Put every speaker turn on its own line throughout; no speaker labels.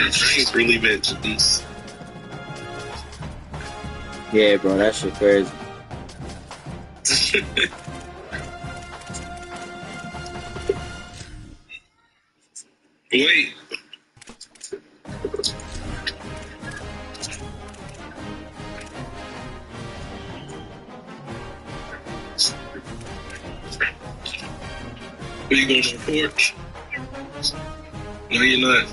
James really mentioned this.
Yeah, bro, that shit crazy.
Wait. Are you going on the porch? No, you're not.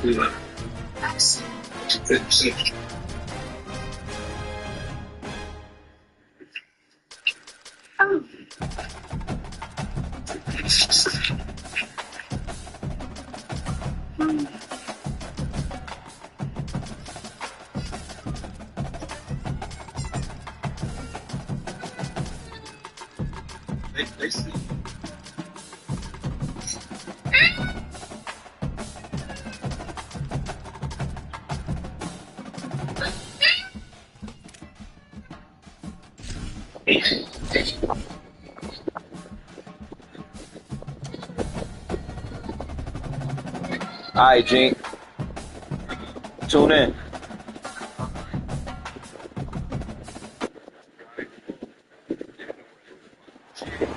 Yeah. They see.
All right, Gene. Tune in.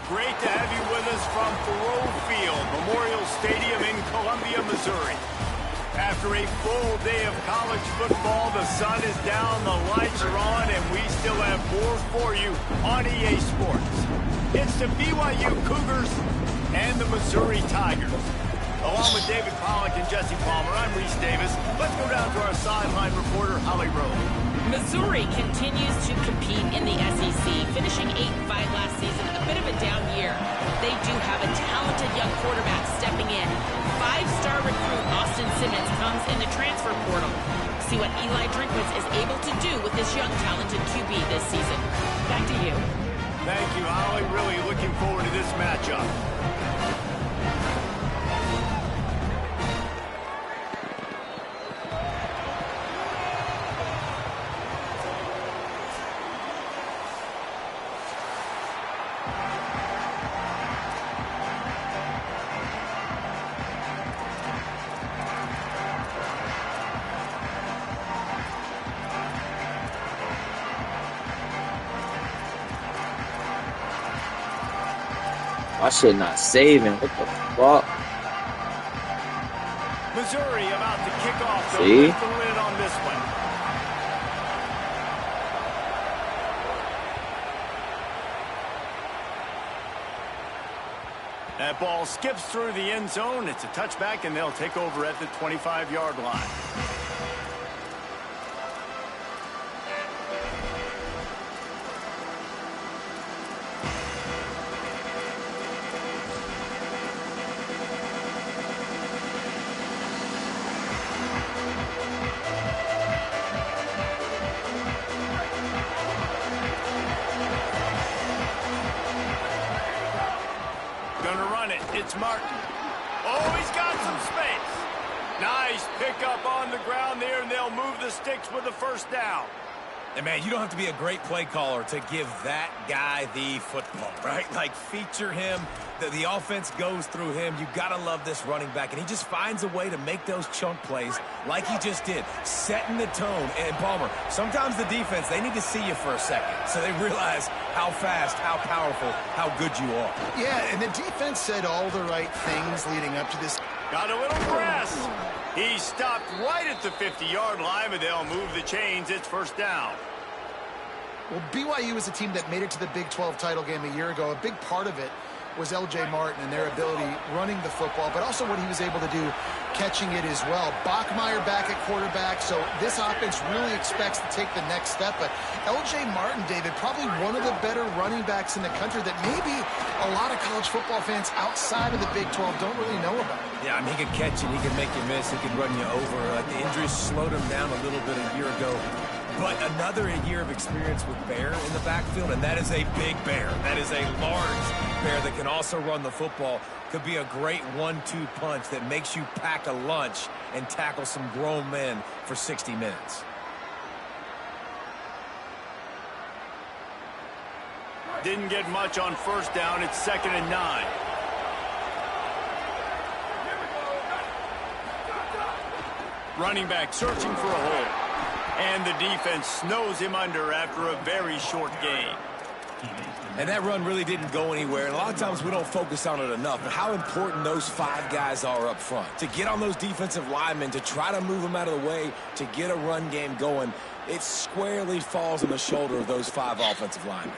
Great to have you with us from Thoreau Field, Memorial Stadium in Columbia, Missouri. After a full day of college football, the sun is down, the lights are on, and we still have more for you on EA Sports. It's the B.Y.U. Cougars and the Missouri Tigers. Along with David Pollack and Jesse Palmer, I'm Reese Davis. Let's go down to our sideline reporter, Holly Rowe.
Missouri continues to compete in the SEC, finishing 8-5 last season. A bit of a down year. They do have a talented young quarterback stepping in. Five-star recruit Austin Simmons comes in the transfer portal. See what Eli Drinkwitz is able to do with this young talented QB this season. Back to you.
Thank you, Holly. Really looking forward to this matchup.
My shit not saving. What the fuck?
Missouri about to kick off.
See?
Lift the lid on this one. That ball skips through the end zone. It's a touchback, and they'll take over at the 25-yard line. Gonna run it. It's Martin. Oh, he's got some space. Nice pickup on the ground there, and they'll move the sticks with the first down.
And, man, you don't have to be a great play caller to give that guy the football, right? Like, feature him. The offense goes through him. You got to love this running back. And he just finds a way to make those chunk plays like he just did, setting the tone. And, Palmer, sometimes the defense, they need to see you for a second so they realize how fast, how powerful, how good you are.
Yeah, and the defense said all the right things leading up to this.
Got a little press. He stopped right at the 50-yard line, but they'll move the chains. It's first down.
Well, BYU is a team that made it to the Big 12 title game a year ago. A big part of it was L.J. Martin and their ability running the football, but also what he was able to do catching it as well. Bachmeier back at quarterback, so this offense really expects to take the next step. But L.J. Martin, David, probably one of the better running backs in the country that maybe a lot of college football fans outside of the Big 12 don't really know about.
Yeah, I mean, he could catch it, he could make you miss, he could run you over. The injuries slowed him down a little bit a year ago. But another year of experience with Bear in the backfield, and that is a big Bear. That is a large Bear that can also run the football. Could be a great 1-2 punch that makes you pack a lunch and tackle some grown men for 60 minutes.
Didn't get much on first down. It's 2nd and 9. Running back searching for a hole. And the defense snows him under after a very short gain.
And that run really didn't go anywhere. And a lot of times we don't focus on it enough. But how important those 5 guys are up front. To get on those defensive linemen, to try to move them out of the way, to get a run game going, it squarely falls on the shoulder of those 5 offensive linemen.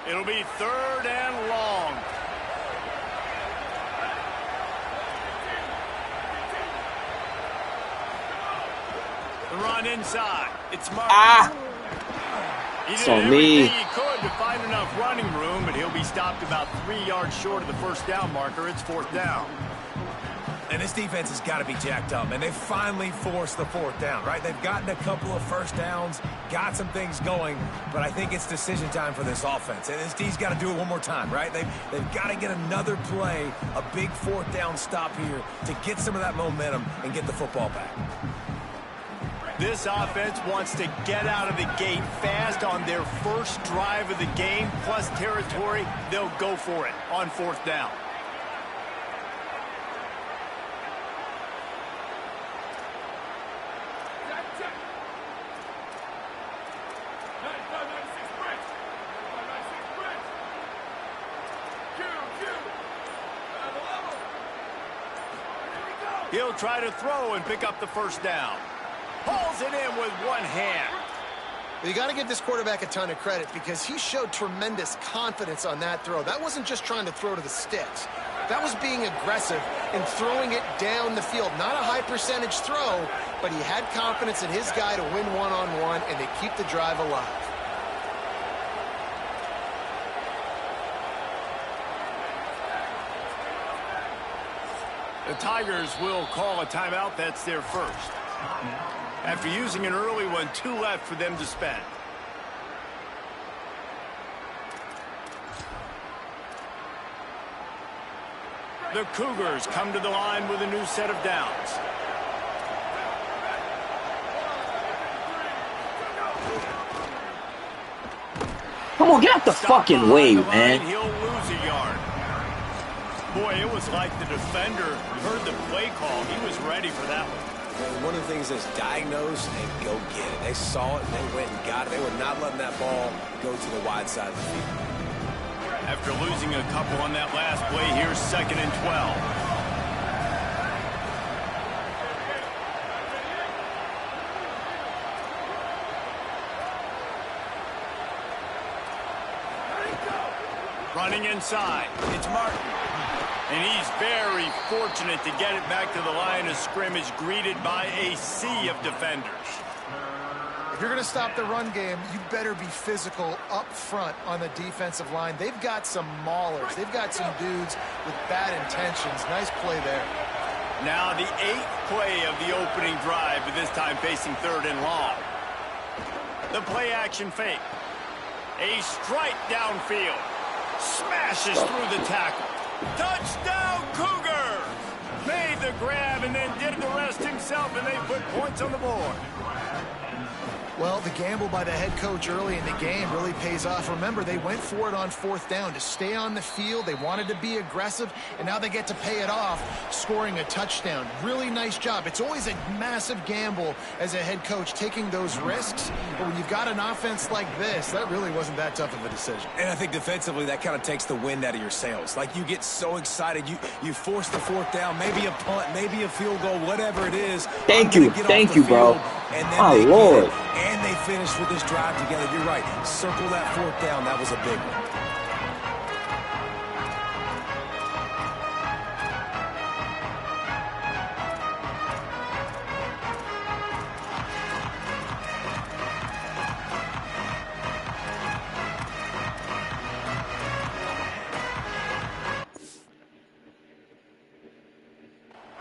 It'll be 3rd and long. The run inside. It's Martin. He did everything he could to find enough running room, but he'll be stopped about 3 yards short of the first down marker. It's 4th down.
And this defense has got to be jacked up, and they finally forced the 4th down, right? They've gotten a couple of first downs, got some things going, but I think it's decision time for this offense. And this D's got to do it one more time, right? They've got to get another play, a big 4th down stop here to get some of that momentum and get the football back.
This offense wants to get out of the gate fast on their first drive of the game, plus territory. They'll go for it on 4th down. He'll try to throw and pick up the first down. Pulls it in with one hand.
You got to give this quarterback a ton of credit because he showed tremendous confidence on that throw. That wasn't just trying to throw to the sticks. That was being aggressive and throwing it down the field. Not a high percentage throw, but he had confidence in his guy to win one-on-one, and they keep the drive alive.
The Tigers will call a timeout. That's their first. After using an early one, 2 left for them to spend. The Cougars come to the line with a new set of downs.
Come on, get out the fucking way, man.
He'll lose a yard. Boy, it was like the defender heard the play call. He was ready for that one.
One of the things is diagnose and go get it. They saw it, and they went and got it. They were not letting that ball go to the wide side of the field.
After losing a couple on that last play, here's 2nd and 12. Running inside, it's Martin. And he's very fortunate to get it back to the line of scrimmage, greeted by a sea of defenders.
If you're going to stop the run game, you better be physical up front on the defensive line. They've got some maulers. They've got some dudes with bad intentions. Nice play there.
Now the 8th play of the opening drive, but this time facing 3rd and long. The play action fake. A strike downfield. Smashes through the tackle. Touchdown, Cougar! Made the grab and then did the rest himself, and they put points on the board.
Well, the gamble by the head coach early in the game really pays off. Remember, they went for it on 4th down to stay on the field. They wanted to be aggressive, and now they get to pay it off, scoring a touchdown. Really nice job. It's always a massive gamble as a head coach, taking those risks. But when you've got an offense like this, that really wasn't that tough of a decision.
And I think defensively, that kind of takes the wind out of your sails. Like, you get so excited. You force the 4th down, maybe a punt, maybe a field goal, whatever it is.
Thank you, bro. My Lord.
And they finished with this drive together. You're right. Circle that 4th down. That was a big one.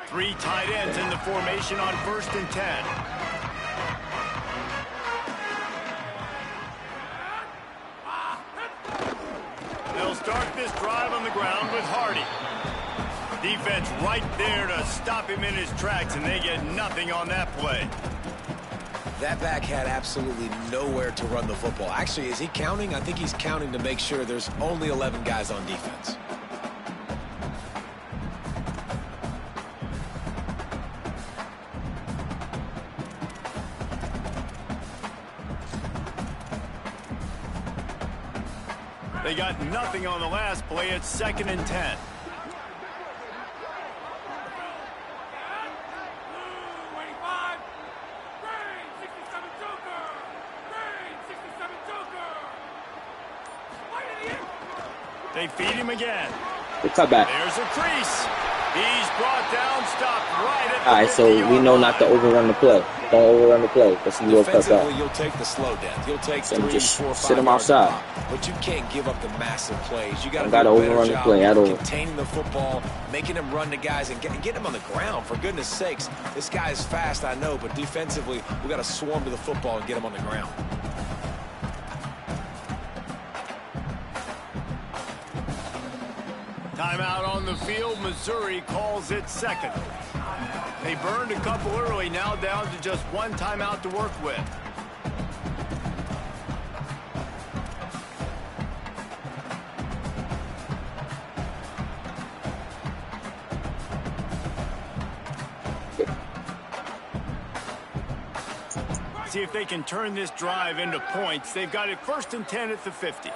Three tight ends in the formation on 1st and 10. They'll start this drive on the ground with Hardy. Defense right there to stop him in his tracks, and they get nothing on that play.
That back had absolutely nowhere to run the football. Actually, is he counting? I think he's counting to make sure there's only 11 guys on defense.
They got nothing on the last play. It's 2nd and 10. They feed him again.
Good cutback.
There's a crease. He's brought down, stopped right at the
All right, so we know not to overrun the play. Don't overrun the play. Let's see your cutback.
Defensively, you'll take the slow death. You'll take
So
3,
just
4, 5
sit him
yards
outside.
off. But you can't give up the massive plays. You got to
Gotta
do a better
overrun the
job
play at all.
containing the football, making him run to guys, and get him on the ground. For goodness sakes, this guy is fast, I know, but defensively, we got to swarm to the football and get him on the ground.
Timeout on the field. Missouri calls it 2nd. They burned a couple early, now down to just 1 timeout to work with. See if they can turn this drive into points. They've got it 1st and 10 at the 50.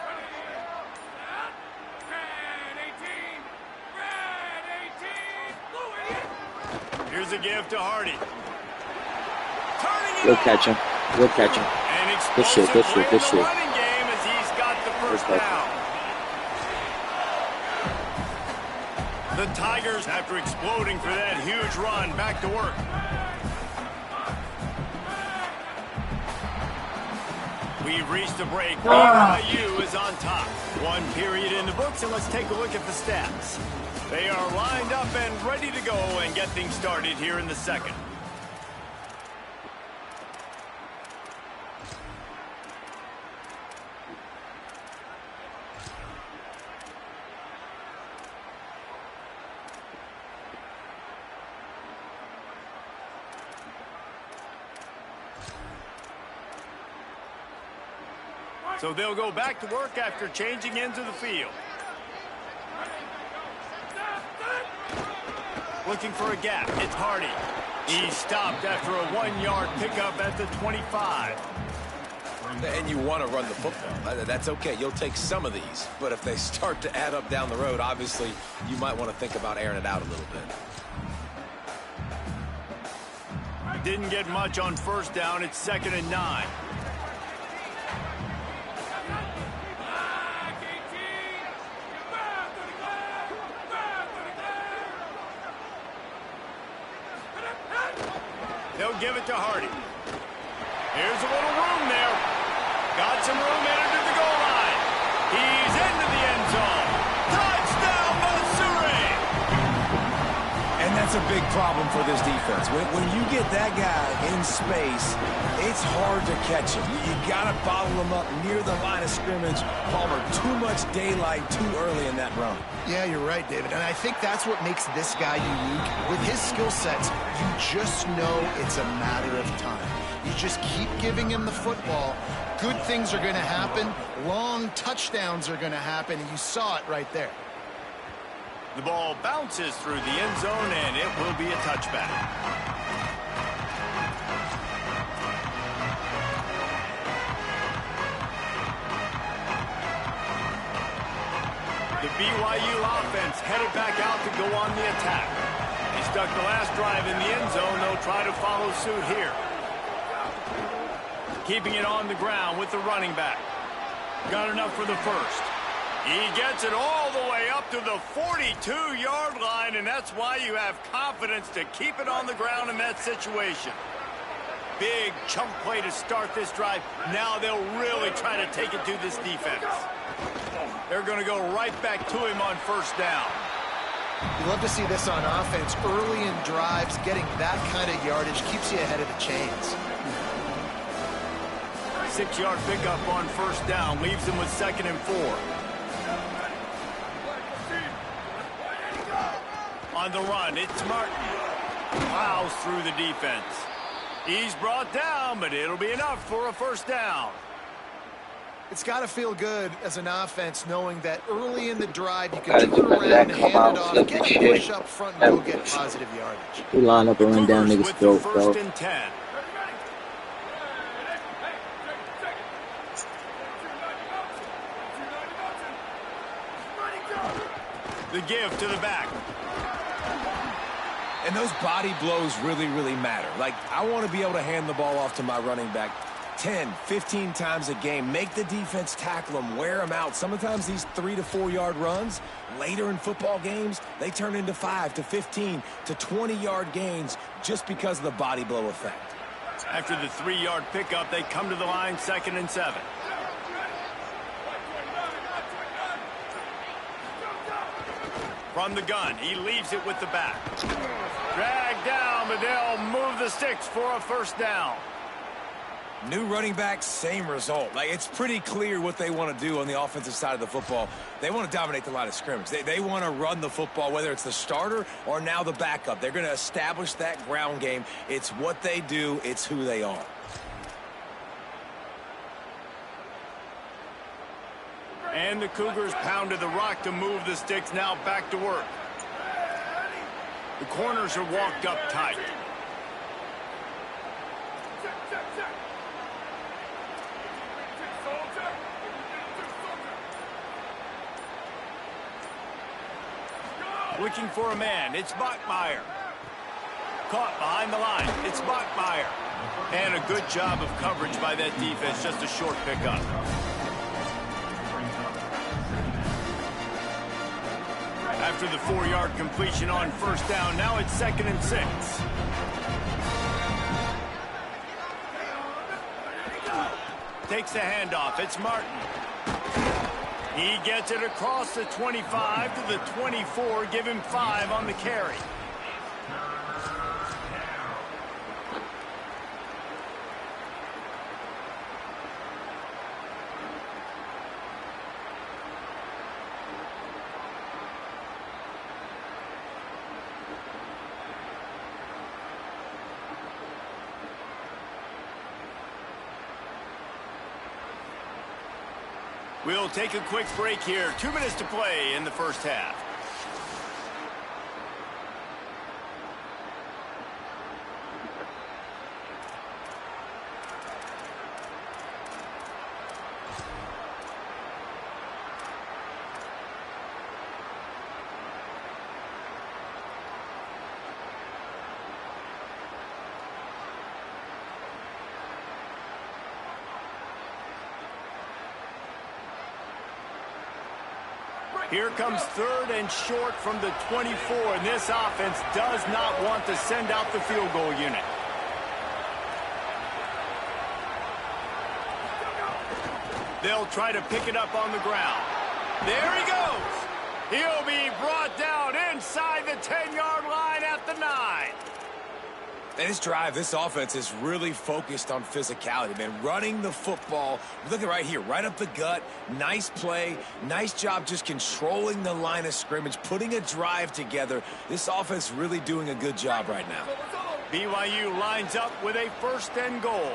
Here's a give to Hardy.
Good catch him. Good catch him. Good shit, good shit, good shit.
Running game as he's got the first down. The Tigers, after exploding for that huge run, back to work. We've reached the break. B.Y.U is on top. 1 period in the books, and let's take a look at the stats. They are lined up and ready to go and get things started here in the 2nd. So they'll go back to work after changing into the field. Looking for a gap. It's Hardy. He stopped after a 1-yard pickup at the 25.
And you want to run the football. That's okay. You'll take some of these. But if they start to add up down the road, obviously, you might want to think about airing it out a little bit.
Didn't get much on 1st down. It's 2nd and 9. They'll give it to Hardy. Here's a little room there. Got some room headed to the goal line. He's into the end zone. Touchdown, Missouri!
And that's a big problem for this defense. When you get that guy in space, it's hard to catch him. You got to bottle him up near the line of scrimmage. Palmer, too much daylight too early in that run.
Yeah, you're right, David. And I think that's what makes this guy unique. With his skill sets, you just know it's a matter of time. You just keep giving him the football. Good things are going to happen. Long touchdowns are going to happen. And you saw it right there.
The ball bounces through the end zone, and it will be a touchback. The B.Y.U offense headed back out to go on the attack. They stuck the last drive in the end zone. They'll try to follow suit here. Keeping it on the ground with the running back. Got enough for the 1st. He gets it all the way up to the 42-yard line, and that's why you have confidence to keep it on the ground in that situation. Big chunk play to start this drive. Now they'll really try to take it to this defense. They're going to go right back to him on 1st down.
You love to see this on offense. Early in drives, getting that kind of yardage keeps you ahead of the chains.
6-yard pickup on 1st down leaves them with 2nd and 4. On the run, it's Martin. Plows through the defense. He's brought down, but it'll be enough for a first down.
It's got to feel good as an offense knowing that early in the drive you
Gotta
can
do
turn
none of
around
that
and
come
hand
out,
it off,
flip
get
and
a
shit.
push up front and go get positive yardage.
We line up and run down
Cougars
niggas'
with the
throat,
first
bro.
and 10. The give to the back.
And those body blows really, really matter. Like, I want to be able to hand the ball off to my running back 10, 15 times a game. Make the defense tackle them, wear them out. Sometimes these 3 to 4 yard runs, later in football games, they turn into 5 to 15 to 20 yard gains just because of the body blow effect.
After the 3-yard pickup, they come to the line, 2nd and 7. From the gun, he leaves it with the back. Drag down, but they'll move the sticks for a first down.
New running back, same result. Like, it's pretty clear what they want to do on the offensive side of the football. They want to dominate the line of scrimmage. They want to run the football, whether it's the starter or now the backup. They're going to establish that ground game. It's what they do. It's who they are.
And the Cougars pounded the rock to move the sticks, now back to work. The corners are walked up tight. Looking for a man, it's Bachmeier. Caught behind the line, it's Bachmeier. And a good job of coverage by that defense, just a short pickup. After the 4-yard completion on first down, now it's 2nd and 6. Takes the handoff, it's Martin. He gets it across the 25 to the 24, give him 5 on the carry. We'll take a quick break here. 2 minutes to play in the first half. Here comes 3rd and short from the 24, and this offense does not want to send out the field goal unit. They'll try to pick it up on the ground. There he goes. He'll be brought down inside the 10-yard line at the 9.
And this drive, this offense is really focused on physicality, man. Running the football. Look at right here, right up the gut. Nice play. Nice job just controlling the line of scrimmage, putting a drive together. This offense really doing a good job right now.
BYU lines up with a 1st and goal.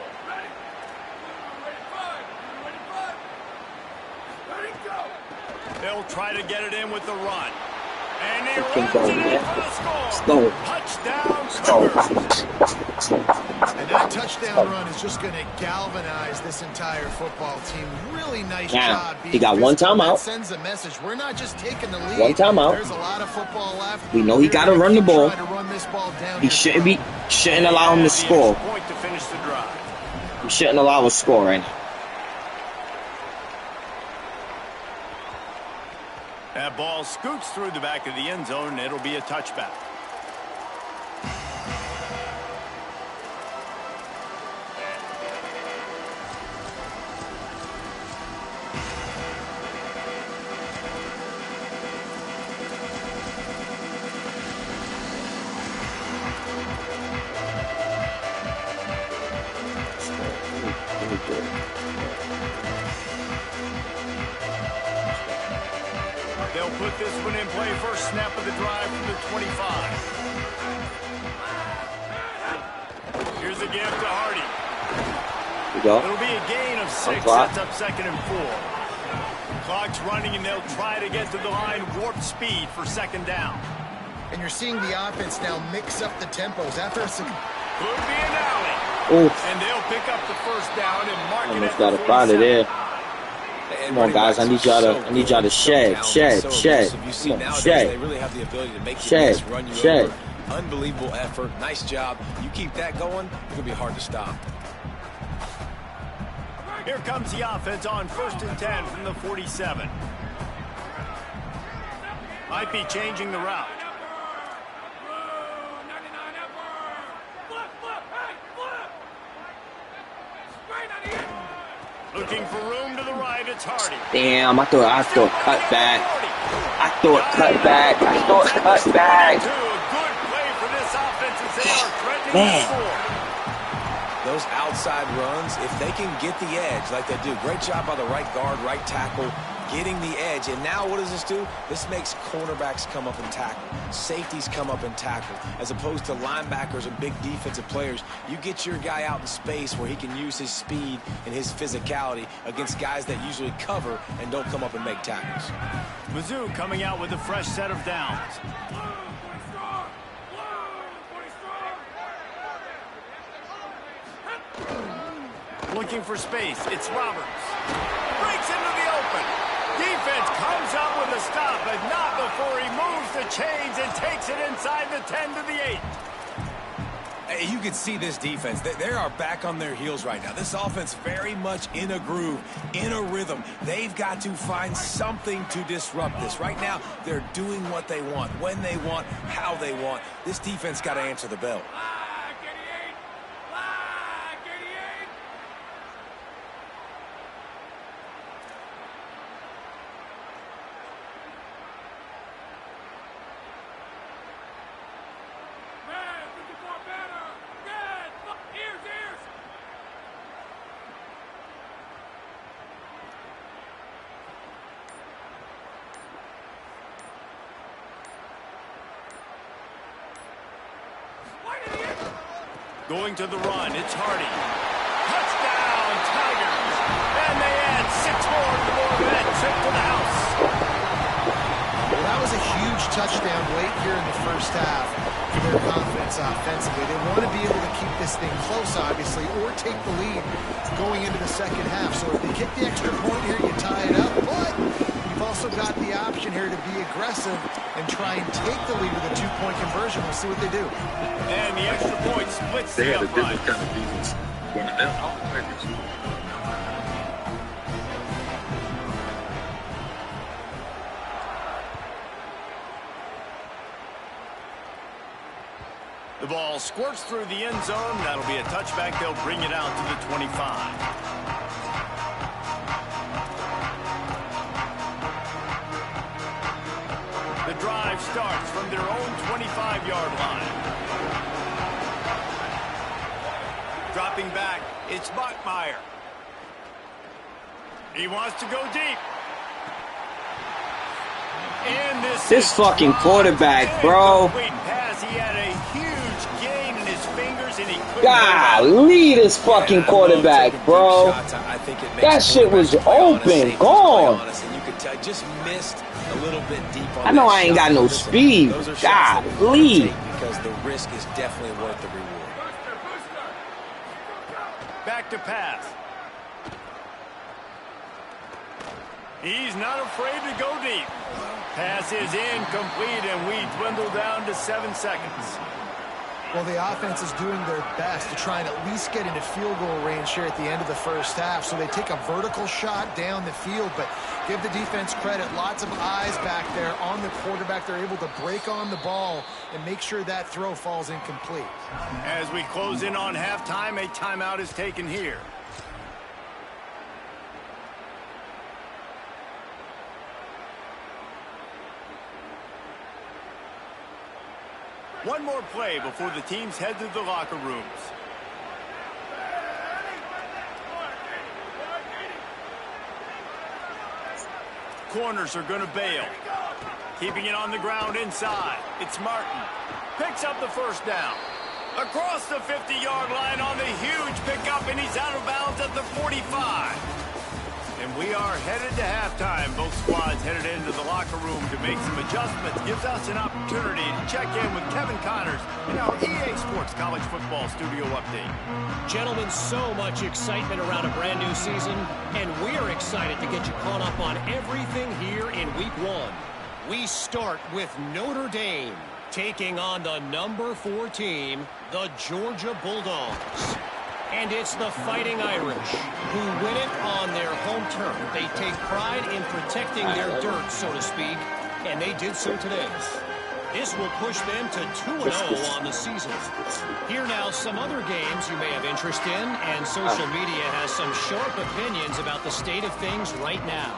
They'll try to get it in with the run. And he runs it in for the score. Touchdown, Cougars.
And that touchdown run is just going to galvanize this entire football team. Really nice job.
He got one timeout.
Sends a message. We're not just taking the lead.
One timeout.
There's a lot of football left.
We know he got to run the ball. He
shouldn't
allow him to score.
Point to finish the drive.
We shouldn't allow him to score right now.
That ball scoots through the back of the end zone, and it'll be a touchback. They'll put this one in play. First snap of the drive from the 25. Here's a to give to Hardy.
We go.
It'll be a gain of 6, sets up 2nd and 4. Clock's running, and they'll try to get to the line warp speed for 2nd down.
And you're seeing the offense now mix up the tempos. After a
could be an alley.
Oof.
And they'll pick up the 1st down and mark it
Almost
at
got
the
a body
47.
there. Come on, guys. I need y'all to shed.
You see nowadays they really have the ability to make you miss, run you over. Unbelievable effort. Nice job. You keep that going, it's going to be hard to stop.
Here comes the offense on 1st and 10 from the 47. Might be changing the route. Looking for room to the right, it's Hardy.
Damn, I thought cut back. I thought cut back.
A good play for this offense as they are threatening to score.
Those outside runs, if they can get the edge like they do, great job by the right guard, right tackle, getting the edge. And now what does this do? This makes cornerbacks come up and tackle. Safeties come up and tackle. As opposed to linebackers and big defensive players, you get your guy out in space where he can use his speed and his physicality against guys that usually cover and don't come up and make tackles.
Mizzou coming out with a fresh set of downs. Looking for space, it's Roberts. Breaks into the open. Defense comes up with a stop, but not before he moves the chains and takes it inside the 10 to the 8.
Hey, you can see this defense. They are back on their heels right now. This offense very much in a groove, in a rhythm. They've got to find something to disrupt this. Right now, they're doing what they want, when they want, how they want. This defense got to answer the bell.
Going to the run, it's Hardy. Touchdown, Tigers! And they add 6 more to that trip to the house.
Well, that was a huge touchdown late here in the first half for their confidence offensively. They want to be able to keep this thing close, obviously, or take the lead going into the second half. So if they kick the extra point here, you tie it up. But you've also got the option here to be aggressive and try and take the lead with a 2-point conversion. We'll see what they do.
And the extra point splits
They
the
had a
upright.
different kind of defense. When they're all players.
The ball squirts through the end zone. That'll be a touchback. They'll bring it out to the 25. The drive starts from their own 25-yard line. Dropping back, it's Bachmeier. He wants to go deep. And
this fucking quarterback, bro.
Pass. He had a huge gain in his fingers, and he couldn't.
Golly, this fucking quarterback, bro. That shit was open, gone.
You could tell, just missed a little bit deep on
I know
that
I ain't
shot.
got no speed.
Those are shots that
Golly.
we're gonna take because the risk is definitely worth the reward.
Back to pass. He's not afraid to go deep. Pass is incomplete, and we dwindle down to 7 seconds.
Well, the offense is doing their best to try and at least get into field goal range here at the end of the first half. So they take a vertical shot down the field, but give the defense credit. Lots of eyes back there on the quarterback. They're able to break on the ball and make sure that throw falls incomplete.
As we close in on halftime, a timeout is taken here. One more play before the teams head to the locker rooms. Corners are going to bail. Keeping it on the ground inside. It's Martin. Picks up the first down. Across the 50-yard line on the huge pickup, and he's out of bounds at the 45. And we are headed to halftime. Both squads headed into the locker room to make some adjustments. Gives us an opportunity to check in with Kevin Connors in our EA Sports College Football Studio Update.
Gentlemen, so much excitement around a brand new season, and we're excited to get you caught up on everything here in Week 1. We start with Notre Dame, taking on the number 4 team, the Georgia Bulldogs. And it's the Fighting Irish who win it on their home turf. They take pride in protecting their dirt, so to speak, and they did so today. This will push them to 2-0 on the season. Here now, some other games you may have interest in, and social media has some sharp opinions about the state of things right now.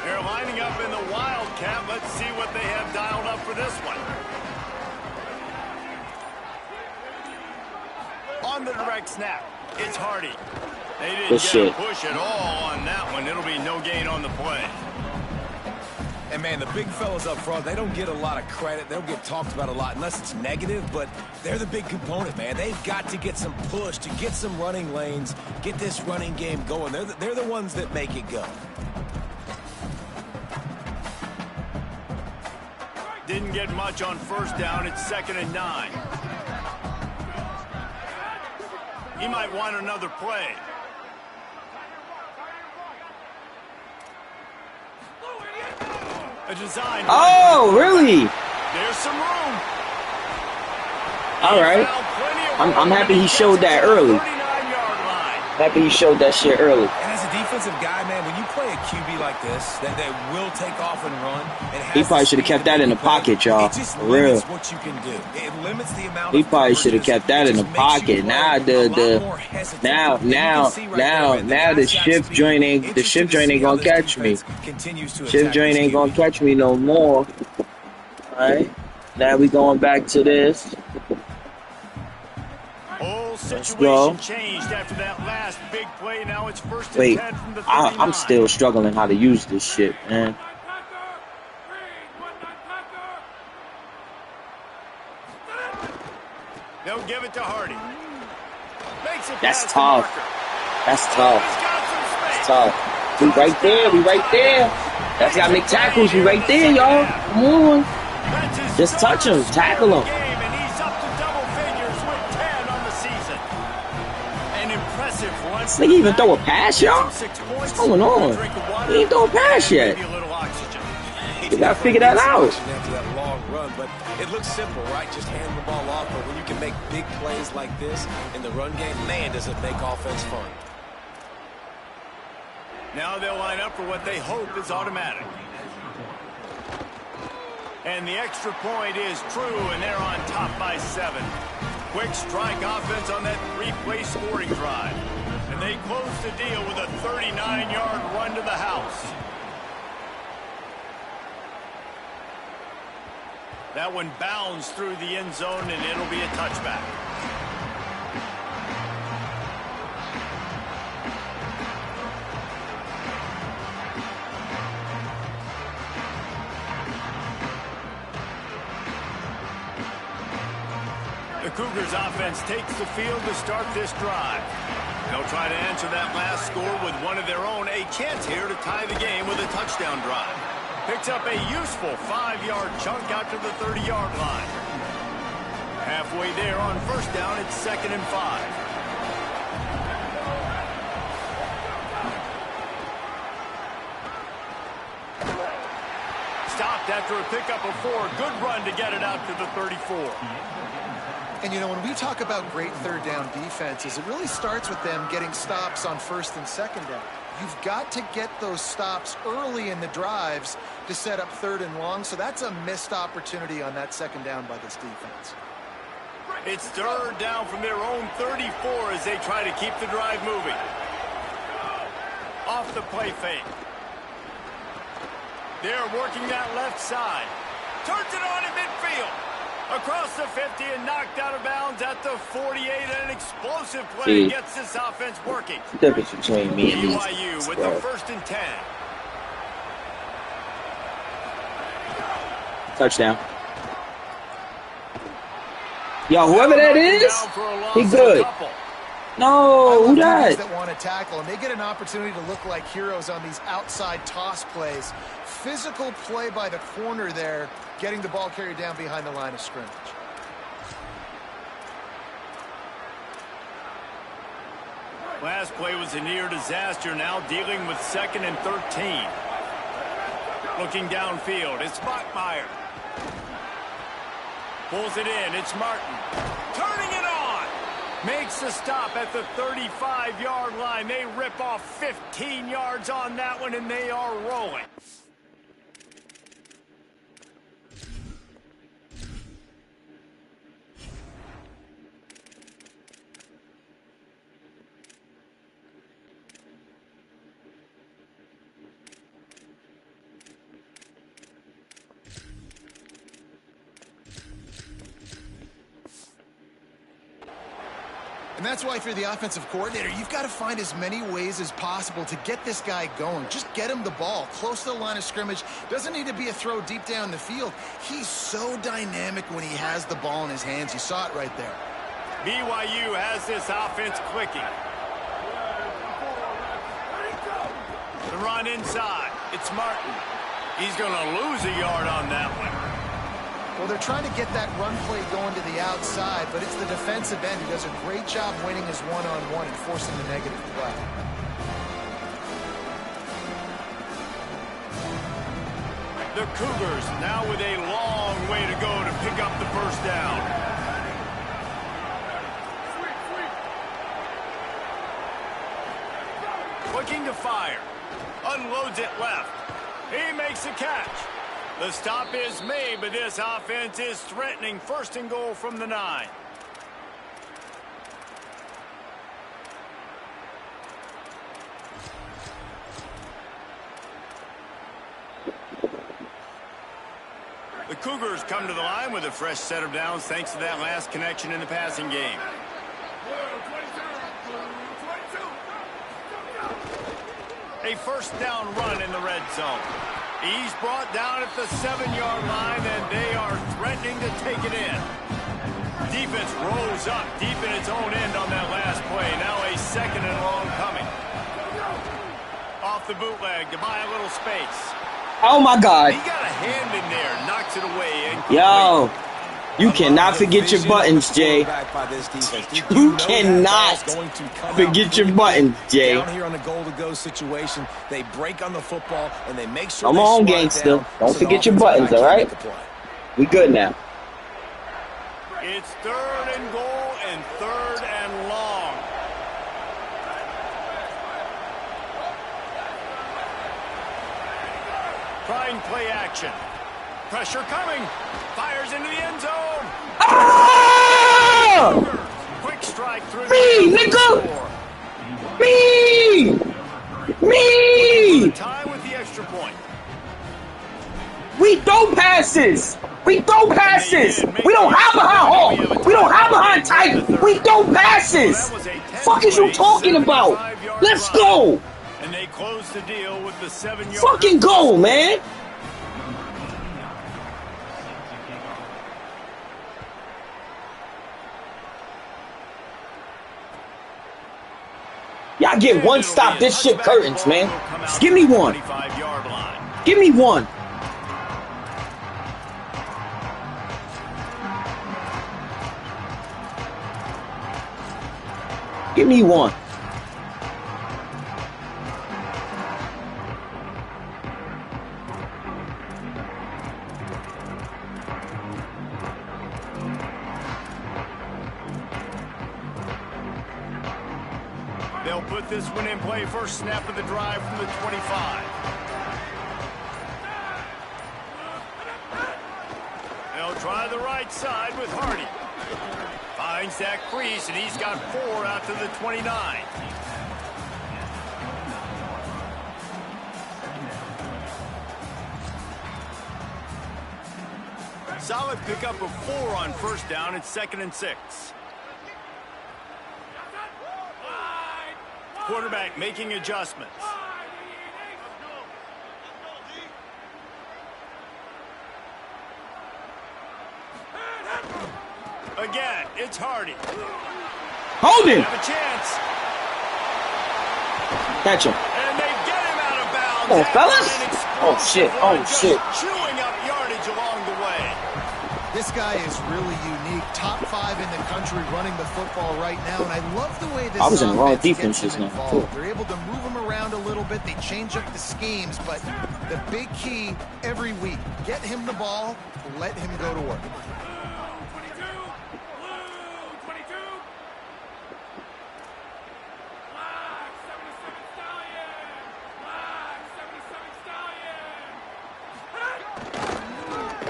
They're lining up in the Wildcat. Let's see what they have dialed up for this one. On the direct snap, it's Hardy. They didn't get a push at all on that one. It'll be no gain on the play.
And, man, the big fellas up front, they don't get a lot of credit. They don't get talked about a lot unless it's negative, but they're the big component, man. They've got to get some push to get some running lanes, get this running game going. They're the ones that make it go.
Didn't get much on first down. It's 2nd and 9. He might want another play. A design.
Oh, really?
There's some room.
All right. I'm happy he showed that early. Happy he showed that shit early.
And as a defensive guy, man, when you play a QB like this, that will take off and run.
He probably should have kept that in the pocket, y'all. For real.
What you can do. It limits the amount.
He probably should have kept that in the pocket. Now the shift joint ain't gonna catch me. Shift joint ain't gonna catch me no more. All right. Now we going back to this. Let's go.
Changed after that last big play. Now it's 1st and 10
Wait,
from the 39.
I'm still struggling how to use this shit, man.
They'll give it to Hardy. Makes it
That's tough. That's tough. That's tough. We right there. We right there. That's gotta make tackles. We right there, y'all. Come on. Just touch him. Tackle him. This nigga even throw a pass, y'all? What's going on? He ain't throw a pass yet. You gotta figure that out.
After that long run, but it looks simple, right? Just hand the ball off. But when you can make big plays like this in the run game, man, does it make offense fun.
Now they'll line up for what they hope is automatic. And the extra point is true, and they're on top by 7. Quick strike offense on that 3-play scoring drive. And they close the deal with a 39-yard run to the house. That one bounds through the end zone, and it'll be a touchback. The Cougars offense takes the field to start this drive. They'll try to answer that last score with one of their own. A chance here to tie the game with a touchdown drive. Picks up a useful 5-yard chunk out to the 30-yard line. Halfway there on first down, it's 2nd and 5. Stopped after a pickup of 4. Good run to get it out to the 34.
And, you know, when we talk about great third down defenses, it really starts with them getting stops on 1st and 2nd down. You've got to get those stops early in the drives to set up 3rd and long, so that's a missed opportunity on that 2nd down by this defense.
It's 3rd down from their own 34 as they try to keep the drive moving. Off the play fake. They're working that left side. Turns it on in midfield. Across the 50 and knocked out of bounds at the 48. An explosive play gets this offense working.
The difference between me and
B.Y.U. with the 1st and 10.
Touchdown. Yo, whoever that is, he good. No, who died?
That want to tackle, and they get an opportunity to look like heroes on these outside toss plays. Physical play by the corner there, getting the ball carried down behind the line of scrimmage.
Last play was a near disaster, now dealing with 2nd and 13. Looking downfield, it's Bachmeier. Pulls it in, it's Martin. Turning it on! Makes the stop at the 35-yard line. They rip off 15 yards on that one, and they are rolling.
And that's why if you're the offensive coordinator, you've got to find as many ways as possible to get this guy going. Just get him the ball close to the line of scrimmage. Doesn't need to be a throw deep down the field. He's so dynamic when he has the ball in his hands. You saw it right there.
BYU has this offense clicking. The run inside. It's Martin. He's going to lose a yard on that one.
Well, they're trying to get that run play going to the outside, but it's the defensive end who does a great job winning his one-on-one and forcing the negative play.
The Cougars now with a long way to go to pick up the first down. Looking to fire. Unloads it left. He makes a catch. The stop is made, but this offense is threatening 1st and goal from the 9. The Cougars come to the line with a fresh set of downs thanks to that last connection in the passing game. A first down run in the red zone. He's brought down at the 7-yard line, and they are threatening to take it in. Defense rolls up deep in its own end on that last play. Now a 2nd and long coming. Off the bootleg to buy a little space.
Oh, my God.
He got a hand in there, knocks it away.
Yo, you cannot forget your buttons, Jay. You cannot forget your buttons, Jay.
Down here on the goal-to-go situation, they break on the football, and they make sure
Come on, gangster. Don't forget your buttons, all right? We good now.
It's 3rd and goal and 3rd and long. Trying play action. Pressure coming. Fires into the end zone.
Ah!
Quick strike through
Me, nigga! Me!
Tie with the extra point.
We throw passes! We throw passes! We don't have behind Hall! We don't have behind Titan! We throw passes! Fuck is you talking about? Let's go!
And they close the deal with the 7-yard.
Fucking go, man! Y'all get one stop, this shit curtains, man. Just give me one. Give me one. Give me one.
They'll put this one in play. First snap of the drive from the 25. They'll try the right side with Hardy. Finds that crease, and he's got 4 out to the 29. Solid pickup of 4 on first down. It's 2nd and 6. Quarterback making adjustments. Again, it's Hardy.
Hold him.
Have a chance.
Catch him.
And they get him out of bounds.
Oh, fellas. Oh, shit. Oh, shit.
Chewing up yardage along the way.
This guy is really unique. Top 5 in the country running the football right now, and I love the way this
I was in the wrong
offense gets
defense just
him
now.
involved. They're able to move him around a little bit. They change up the schemes, but the big key every week, get him the ball, let him go to work.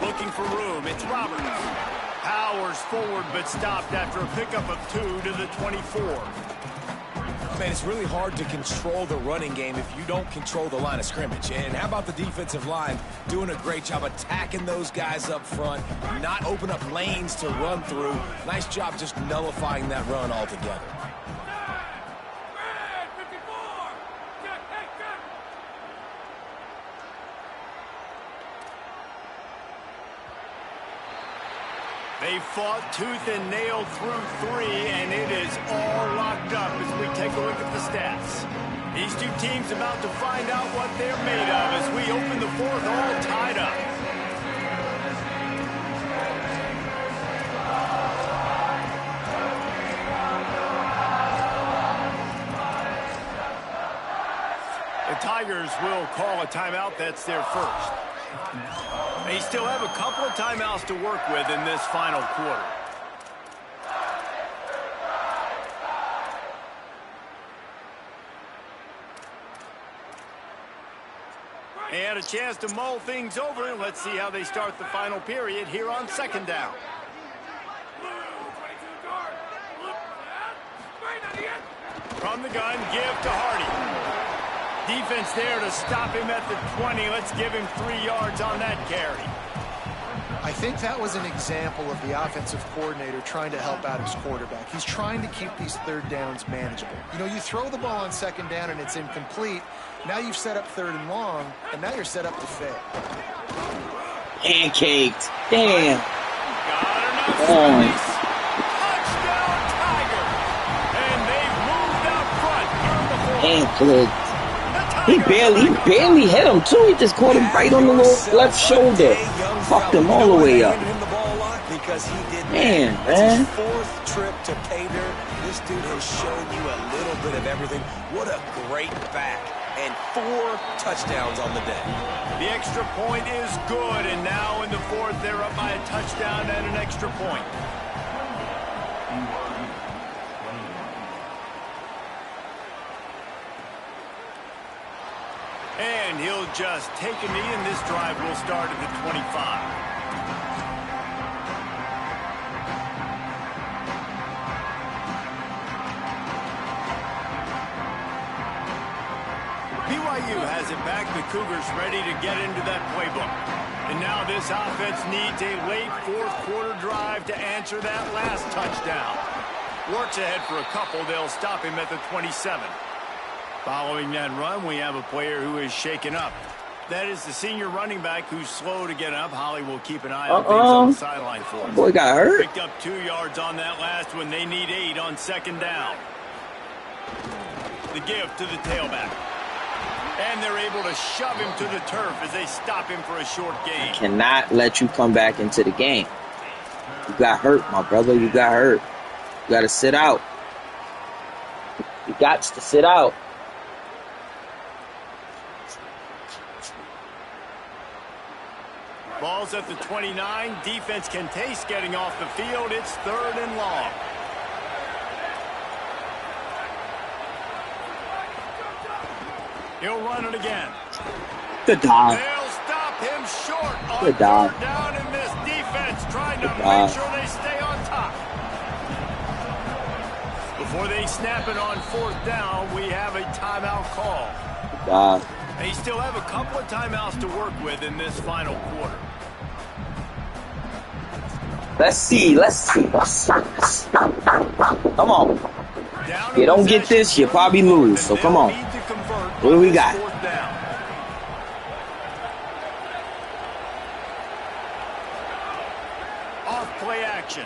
Looking for room. It's Roberts. Powers forward, but stopped after a pickup of 2 to the 24.
Man, it's really hard to control the running game if you don't control the line of scrimmage. And how about the defensive line doing a great job attacking those guys up front, not open up lanes to run through. Nice job just nullifying that run altogether.
They fought tooth and nail through 3, and it is all locked up as we take a look at the stats. These two teams about to find out what they're made of as we open the 4th all tied up. The Tigers will call a timeout. That's their first. They still have a couple of timeouts to work with in this final quarter. And a chance to mull things over. Let's see how they start the final period here on 2nd down. From the gun, give to Hardy. Defense there to stop him at the 20. Let's give him 3 yards on that carry.
I think that was an example of the offensive coordinator trying to help out his quarterback. He's trying to keep these 3rd downs manageable. You know, you throw the ball on 2nd down and it's incomplete. Now you've set up 3rd and long, and now you're set up to fail.
Pancaked. Damn.
Got enough space. Touchdown, Tiger. And they've moved out front here in the 4th.
Pancaked. He barely hit him, too. He just caught him right on the little left shoulder. Fucked him all the way up. Man.
His 4th trip to pay dirt. This dude has shown you a little bit of everything. What a great back. And 4 touchdowns on the day.
The extra point is good, and now in the 4th, they're up by a touchdown and an extra point. And he'll just take a knee, and this drive will start at the 25. B.Y.U has it back. The Cougars ready to get into that playbook. And now this offense needs a late 4th quarter drive to answer that last touchdown. Works ahead for a couple. They'll stop him at the 27. Following that run, we have a player who is shaken up. That is the senior running back who's slow to get up. Holly will keep an eye on things on the sideline for him.
Boy got hurt.
Picked up 2 yards on that last one. They need 8 on 2nd down. The give to the tailback. And they're able to shove him to the turf as they stop him for a short gain.
Cannot let you come back into the game. You got hurt, my brother. You got hurt. You got to sit out. You got to sit out.
Ball's at the 29. Defense can taste getting off the field. It's 3rd and long. He'll run it again.
Good dive.
They'll stop him short on
Good dive.
3rd down in this defense, trying to
Good
make
dive.
sure they stay on top. Before they snap it on 4th down, we have a timeout call.
Good dive.
They still have a couple of timeouts to work with in this final quarter.
Let's see. Come on. If you don't get this, you probably lose. So come on. What do we got?
Off play action.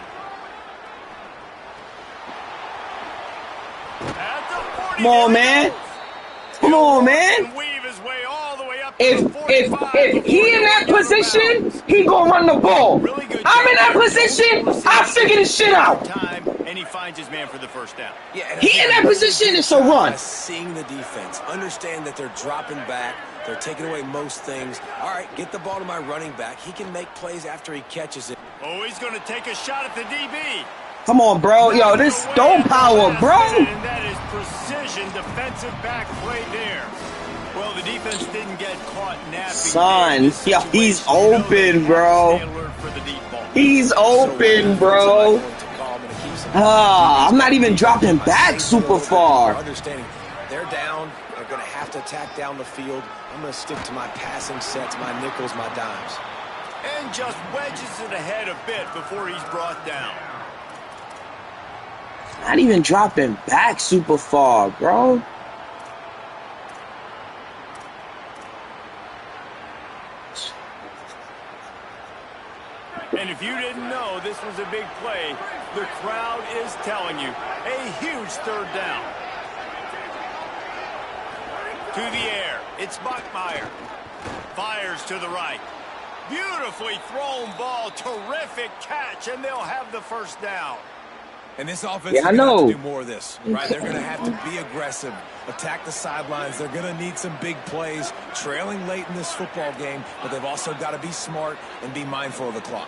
Come on, man. Come on, man. If he in that position, he gonna run the ball. I'm in that position, I figure this shit out.
And he finds his man for the first down.
Yeah,
he in that position, it's a run.
Seeing the defense, understand that they're dropping back, they're taking away most things. All right, get the ball to my running back. He can make plays after he catches it.
Oh, he's going to take a shot at the DB.
Come on, bro. Yo, this dome power, bro.
And that is precision defensive back play there. Well, the defense didn't get caught napping.
Son, yo, he's open, bro. He's open, bro. I'm not even dropping back super far.
Understanding they're down, they're going to have to attack down the field. I'm going to stick to my passing sets, my nickels, my dimes.
And just wedges it ahead a bit before he's brought down.
Not even dropping back super far, bro.
And if you didn't know this was a big play, the crowd is telling you. A huge third down. To the air. It's Buckmeyer. Fires to the right. Beautifully thrown ball. Terrific catch, and they'll have the first down.
And this offense is going to have to do more of this, right? They're going to have to be aggressive, attack the sidelines. They're going to need some big plays, trailing late in this football game, but they've also got to be smart and be mindful of the clock.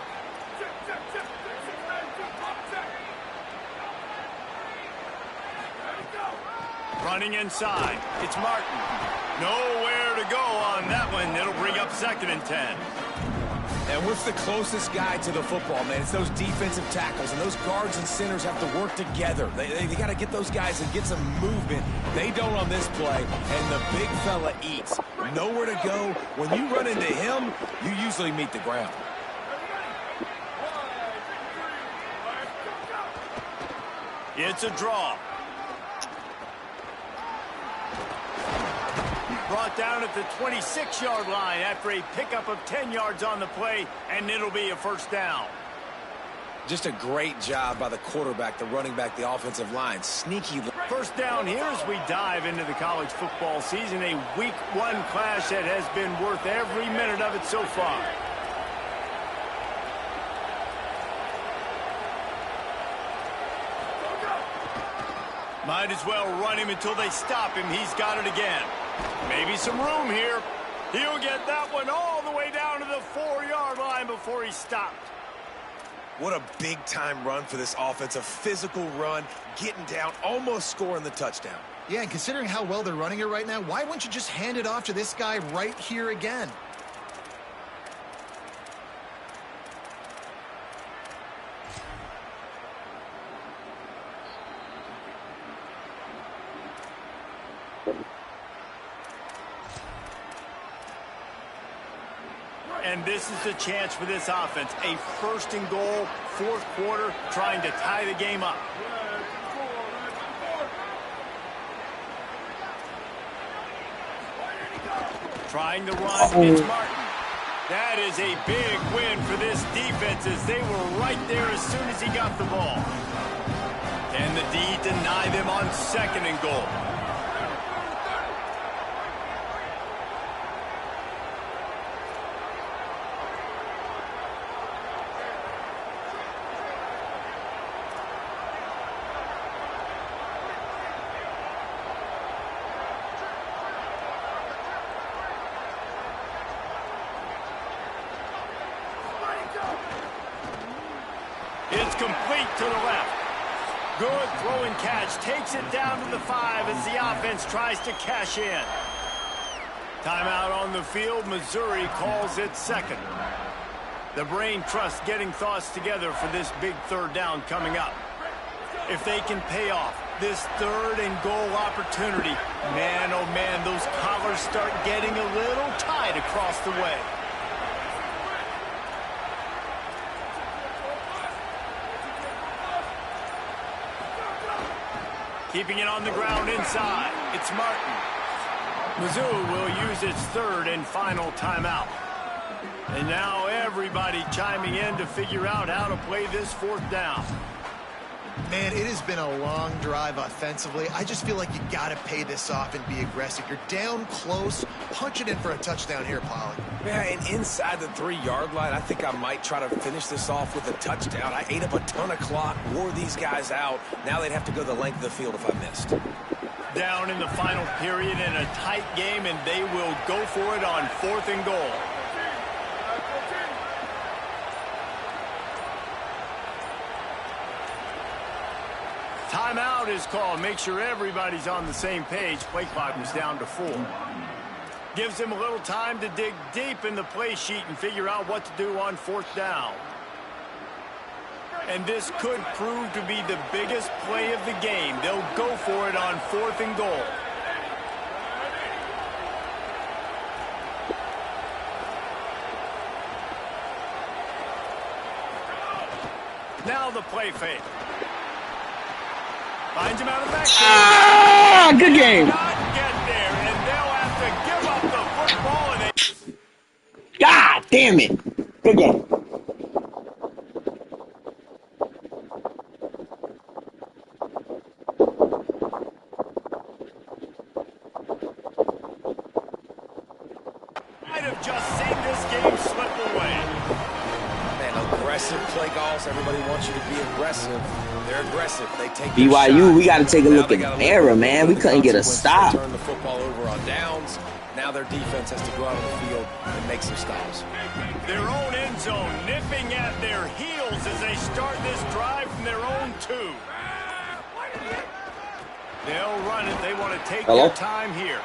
Running inside. It's Martin. Nowhere to go on that one. It'll bring up 2nd and 10.
And what's the closest guy to the football, man? It's those defensive tackles, and those guards and centers have to work together. They got to get those guys and get some movement. They don't on this play, and the big fella eats. Nowhere to go. When you run into him, you usually meet the ground.
It's a draw. Brought down at the 26-yard line after a pickup of 10 yards on the play, and it'll be a first down.
Just a great job by the quarterback, the running back, the offensive line. Sneaky.
First down here as we dive into the college football season. A week 1 clash that has been worth every minute of it so far. Might as well run him until they stop him. He's got it again. Maybe some room here. He'll get that one all the way down to the 4-yard line before he's stopped.
What a big-time run for this offense. A physical run, getting down, almost scoring the touchdown.
Yeah, and considering how well they're running it right now, why wouldn't you just hand it off to this guy right here again?
And this is the chance for this offense. A 1st and goal, 4th quarter, trying to tie the game up. Trying to run, it's Martin. That is a big win for this defense as they were right there as soon as he got the ball. Can the D deny them on 2nd and goal? It's complete to the left. Good throw and catch. Takes it down to the 5 as the offense tries to cash in. Timeout on the field. Missouri calls it 2nd. The brain trust getting thoughts together for this big 3rd down coming up. If they can pay off this 3rd and goal opportunity, man, oh man, those collars start getting a little tight across the way. Keeping it on the ground inside. It's Martin. Mizzou will use its 3rd and final timeout. And now everybody chiming in to figure out how to play this 4th down.
Man, it has been a long drive offensively. I just feel like you got to pay this off and be aggressive. You're down close. Punch it in for a touchdown here, Pollard.
Yeah, and inside the 3-yard line, I think I might try to finish this off with a touchdown. I ate up a ton of clock, wore these guys out. Now they'd have to go the length of the field if I missed.
Down in the final period in a tight game, and they will go for it on 4th and goal. Timeout is called. Make sure everybody's on the same page. Play clock was down to 4. Gives him a little time to dig deep in the play sheet and figure out what to do on 4th down. And this could prove to be the biggest play of the game. They'll go for it on 4th and goal. Now the play fake. Finds him out of the backfield.
Ah, good game.
Not get there, and they'll have to give up the football. And
God damn it. Good game.
might have just seen this game slip away.
Man, aggressive play calls. Everybody wants you to be aggressive. They're aggressive. They take
B.Y.U, we got to take a look at the error, man. We couldn't get a stop.
Turn the football over on downs. Now their defense has to go out on the field and make some stops.
Their own end zone nipping at their heels as they start this drive from their own 2. They'll run it. They want to take their time here.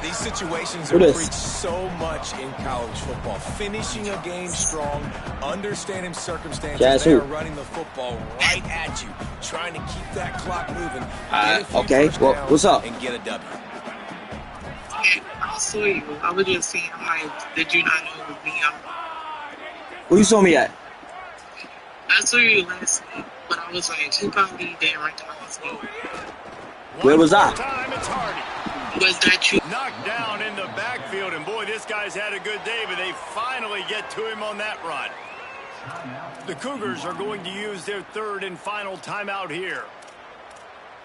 These situations are preached so much in college football. Finishing a game strong, understanding circumstances. They are running the football right at you, trying to keep that clock moving.
Okay, well, what's up?
And get a W.
I saw you. I was just saying, I'm like, did you not know it was B.Y.U?
Where you saw me at?
I saw you last night, but I was like, he probably didn't recognize me.
Where was I?
Was that you?
Knocked down in the backfield, and boy, this guy's had a good day, but they finally get to him on that run. The Cougars are going to use their 3rd and final timeout here.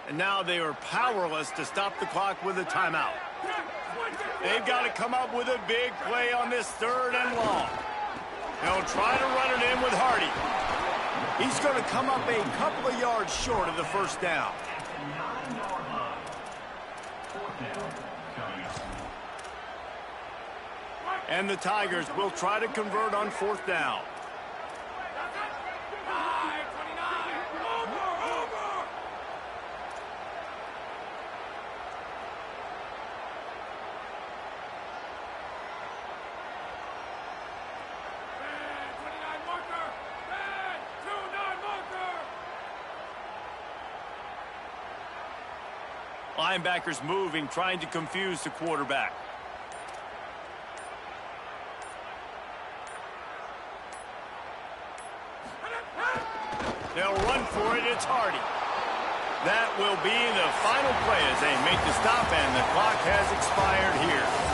And now they are powerless to stop the clock with a timeout. They've got to come up with a big play on this 3rd and long. They'll try to run it in with Hardy. He's going to come up a couple of yards short of the 1st down. And the Tigers will try to convert on 4th down. Linebackers moving, trying to confuse the quarterback. They'll run for it. It's Hardy. That will be the final play as they make the stop, and the clock has expired here.